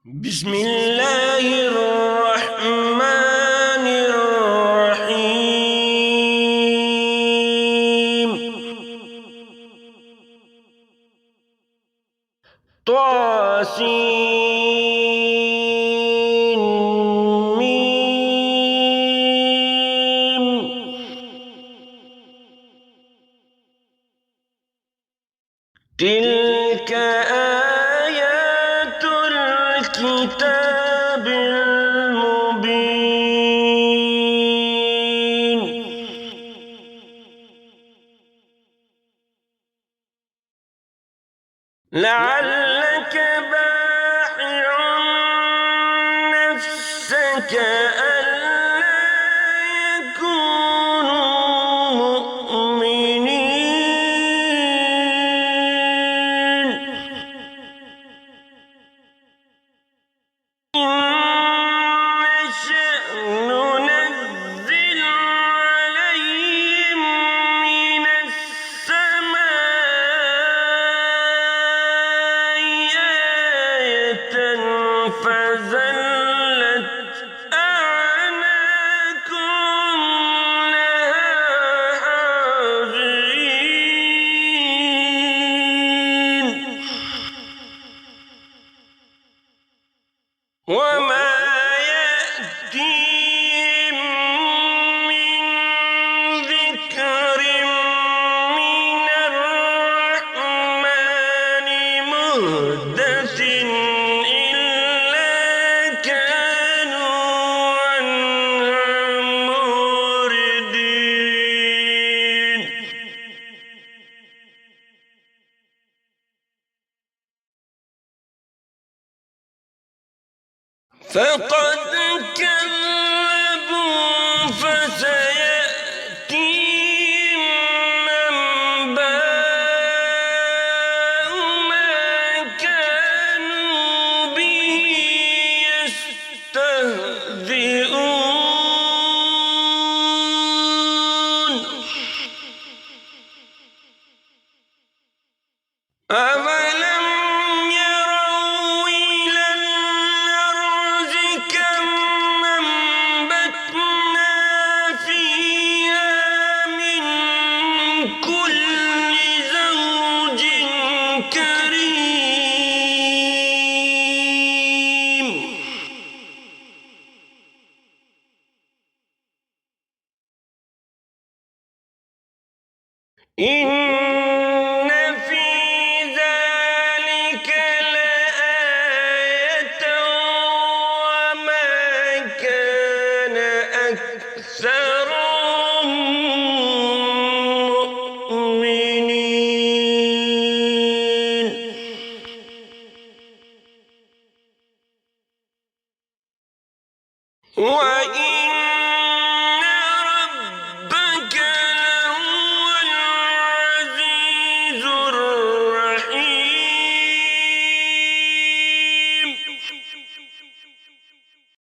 بسم الله الرحمن الرحيم. طاسين ميم. تلك آيات الكتاب المبين. لعلك باخع نفسك ألا يكونوا مؤمنين. إن نشأ ننزل عليهم من السماء آية فظلت أعناقهم لها حافظين. وما يأتيهم من ذكر من الرحمن محدث إلا كانوا عنه معرضين. فقد كذبوا فسيأتيهم أنباء ما كانوا به يستهزئون. أَوَلَمْ يَرَوْا إِلَى الْأَرْضِ كَمْ أَنبَتْنَا فِيهَا مِن كُلِّ زَوْجٍ كَرِيمٍ. إِنَّ في ذلك لآية وما كان أكثرهم مؤمنين. وإن